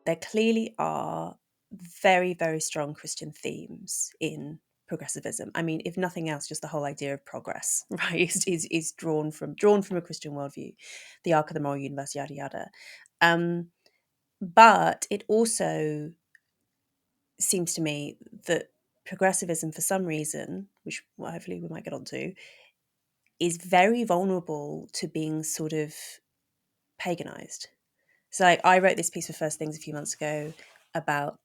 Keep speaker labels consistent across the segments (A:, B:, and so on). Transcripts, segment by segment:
A: there clearly are very, very strong Christian themes in progressivism. I mean, if nothing else, just the whole idea of progress, right, is drawn from a Christian worldview, the arc of the moral universe, yada yada. But it also seems to me that progressivism, for some reason, which hopefully we might get onto, is very vulnerable to being sort of paganized. So I wrote this piece for First Things a few months ago about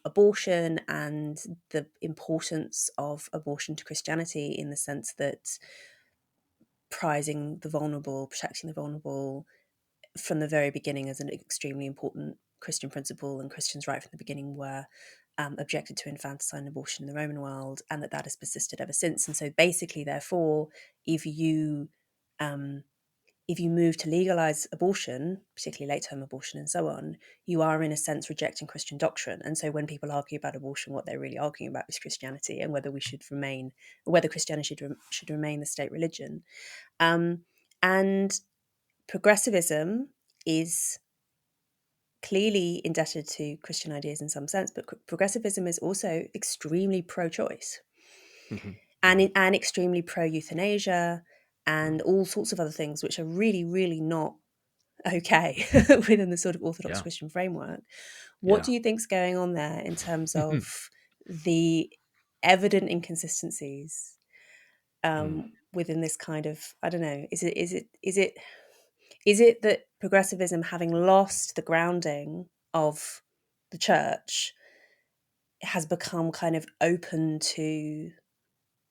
A: abortion and the importance of abortion to Christianity, in the sense that prizing the vulnerable, protecting the vulnerable from the very beginning is an extremely important Christian principle, and Christians right from the beginning were objected to infanticide and abortion in the Roman world, and that has persisted ever since. And so basically, therefore, if you move to legalize abortion, particularly late-term abortion and so on, you are in a sense rejecting Christian doctrine. And so when people argue about abortion, what they're really arguing about is Christianity, and whether Christianity should remain the state religion. And progressivism is clearly indebted to Christian ideas in some sense, but progressivism is also extremely pro-choice and extremely pro-euthanasia and all sorts of other things, which are really, really not okay within the sort of Orthodox Christian framework. What do you think's going on there in terms of the evident inconsistencies within this kind of, I don't know, is it that progressivism, having lost the grounding of the church, has become kind of open to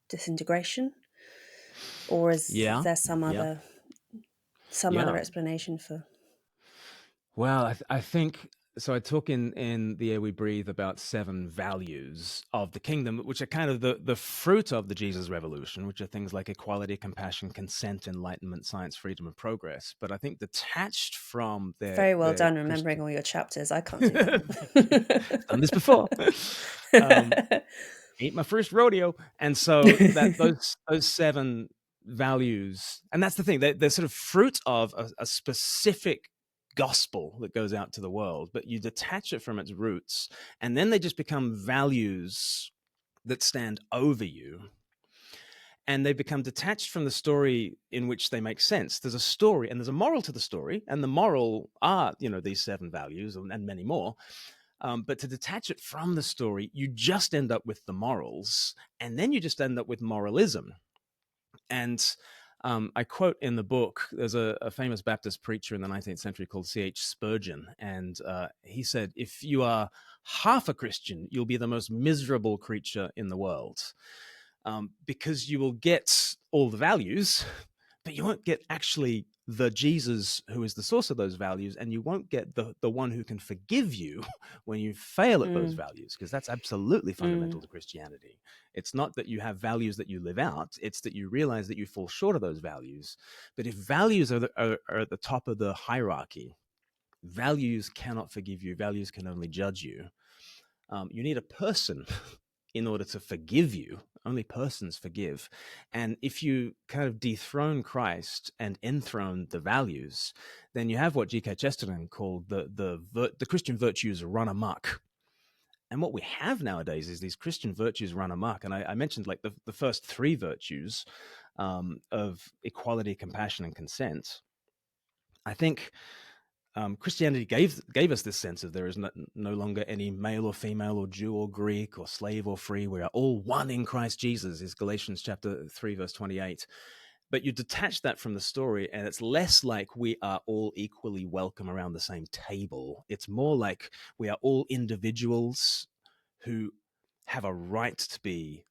A: disintegration, or is there some other explanation for?
B: Well, I think so. I talk in The Air We Breathe about 7 values of the kingdom, which are kind of the fruit of the Jesus Revolution, which are things like equality, compassion, consent, enlightenment, science, freedom, and progress. But I think detached from
A: Very well
B: their
A: done remembering
B: Christian,
A: all your chapters. I can't do
B: I've done this before.
A: that.
B: Ain't my first rodeo. And so that those 7 values, and that's the thing, they're sort of fruit of a specific gospel that goes out to the world, but you detach it from its roots, and then they just become values that stand over you. And they become detached from the story in which they make sense. There's a story and there's a moral to the story, and the moral are, these 7 values and many more. But to detach it from the story, you just end up with the morals, and then you just end up with moralism. And I quote in the book, there's a famous Baptist preacher in the 19th century called C.H. Spurgeon, and he said, if you are half a Christian, you'll be the most miserable creature in the world, because you will get all the values, but you won't get actually the Jesus who is the source of those values, and you won't get the one who can forgive you when you fail at those values, because that's absolutely fundamental to Christianity. It's not that you have values that you live out, it's that you realize that you fall short of those values. But if values are at the top of the hierarchy, values cannot forgive you, values can only judge you. You need a person in order to forgive you. Only persons forgive. And if you kind of dethrone Christ and enthrone the values, then you have what G.K. Chesterton called the Christian virtues run amok. And what we have nowadays is these Christian virtues run amok. And I mentioned like the first 3 virtues of equality, compassion, and consent. I think Christianity gave us this sense of there is no longer any male or female or Jew or Greek or slave or free. We are all one in Christ Jesus, is Galatians chapter 3, verse 28. But you detach that from the story, and it's less like we are all equally welcome around the same table. It's more like we are all individuals who have a right to be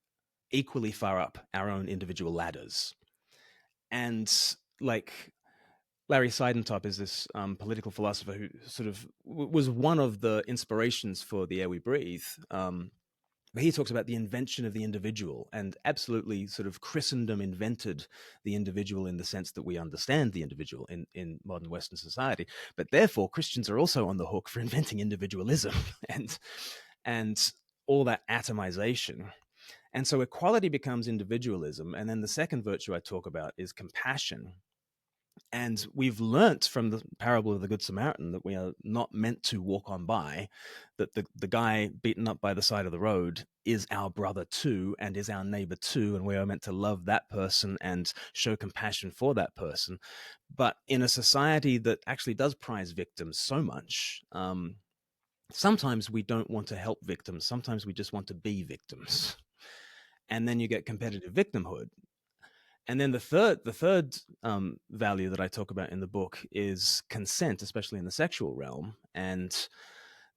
B: equally far up our own individual ladders. And like Larry Seidentop is this political philosopher who sort of was one of the inspirations for The Air We Breathe. He talks about the invention of the individual, and absolutely sort of Christendom invented the individual in the sense that we understand the individual in modern Western society. But therefore, Christians are also on the hook for inventing individualism and all that atomization. And so equality becomes individualism. And then the second virtue I talk about is compassion. And we've learnt from the parable of the Good Samaritan that we are not meant to walk on by, that the guy beaten up by the side of the road is our brother too, and is our neighbor too, and we are meant to love that person and show compassion for that person. But in a society that actually does prize victims so much, sometimes we don't want to help victims. Sometimes we just want to be victims. And then you get competitive victimhood. And then the third value that I talk about in the book is consent, especially in the sexual realm. And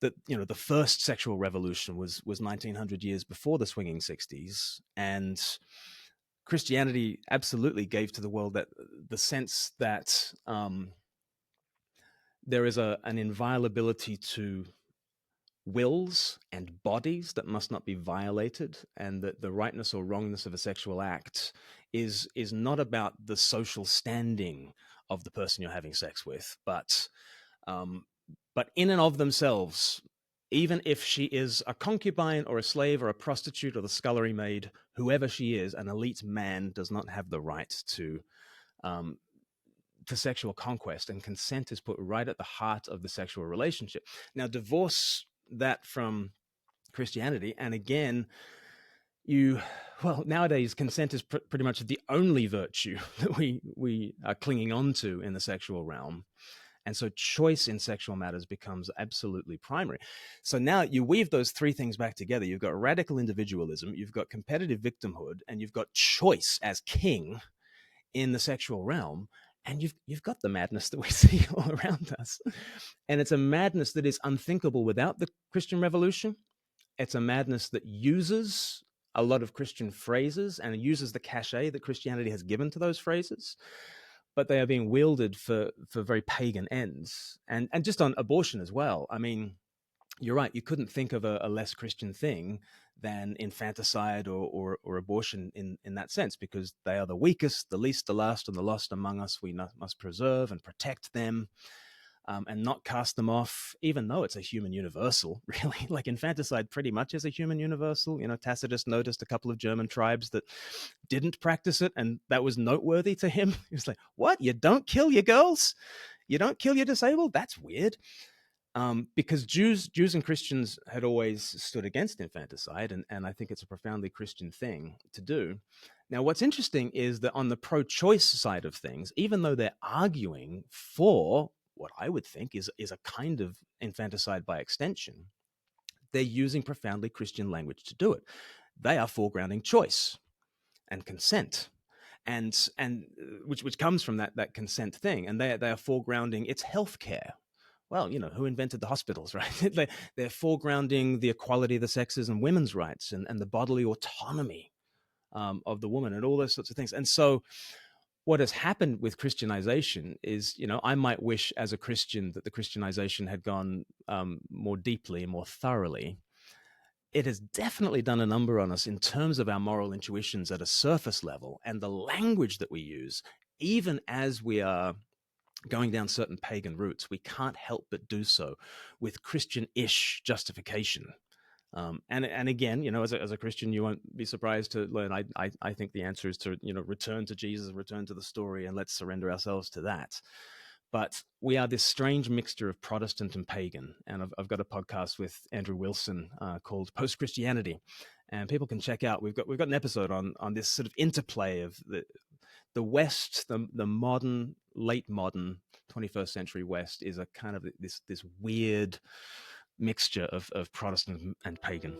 B: that, the first sexual revolution was 1900 years before the swinging 60s, and Christianity absolutely gave to the world that the sense that there is an inviolability to wills and bodies that must not be violated, and that the rightness or wrongness of a sexual act is not about the social standing of the person you're having sex with, um, but in and of themselves, even if she is a concubine or a slave or a prostitute or the scullery maid, whoever she is, an elite man does not have the right um, to sexual conquest, and consent is put right at the heart of the sexual relationship. Now, divorce that from Christianity, and again, nowadays consent is pretty much the only virtue that we are clinging on to in the sexual realm. And so choice in sexual matters becomes absolutely primary. So now you weave those three things back together. You've got radical individualism, you've got competitive victimhood, and you've got choice as king in the sexual realm. And you've got the madness that we see all around us. And it's a madness that is unthinkable without the Christian Revolution. It's a madness that uses a lot of Christian phrases and uses the cachet that Christianity has given to those phrases, but they are being wielded for very pagan ends. And just on abortion as well. I mean, you're right. You couldn't think of a less Christian thing than infanticide or abortion in that sense, because they are the weakest, the least, the last, and the lost among us. We must preserve and protect them, and not cast them off, even though it's a human universal, really. Like infanticide pretty much is a human universal. Tacitus noticed a couple of German tribes that didn't practice it, and that was noteworthy to him. He was like, what? You don't kill your girls? You don't kill your disabled? That's weird. Because Jews and Christians had always stood against infanticide, and I think it's a profoundly Christian thing to do. Now, what's interesting is that on the pro-choice side of things, even though they're arguing for what I would think is a kind of infanticide by extension, they're using profoundly Christian language to do it. They are foregrounding choice and consent, and which comes from that consent thing, and they are foregrounding its healthcare. Well, who invented the hospitals, right? They're foregrounding the equality of the sexes and women's rights, and the bodily autonomy of the woman, and all those sorts of things. And so what has happened with Christianization is, I might wish as a Christian that the Christianization had gone more deeply and more thoroughly. It has definitely done a number on us in terms of our moral intuitions at a surface level, and the language that we use, even as we are going down certain pagan routes, we can't help but do so with Christian-ish justification. And again, as a Christian, you won't be surprised to learn. I think the answer is to return to Jesus, return to the story, and let's surrender ourselves to that. But we are this strange mixture of Protestant and pagan. And I've got a podcast with Andrew Wilson called Post Christianity, and people can check out. We've got an episode on this sort of interplay of the West, the modern, late modern 21st century West is a kind of this weird mixture of Protestant and pagan.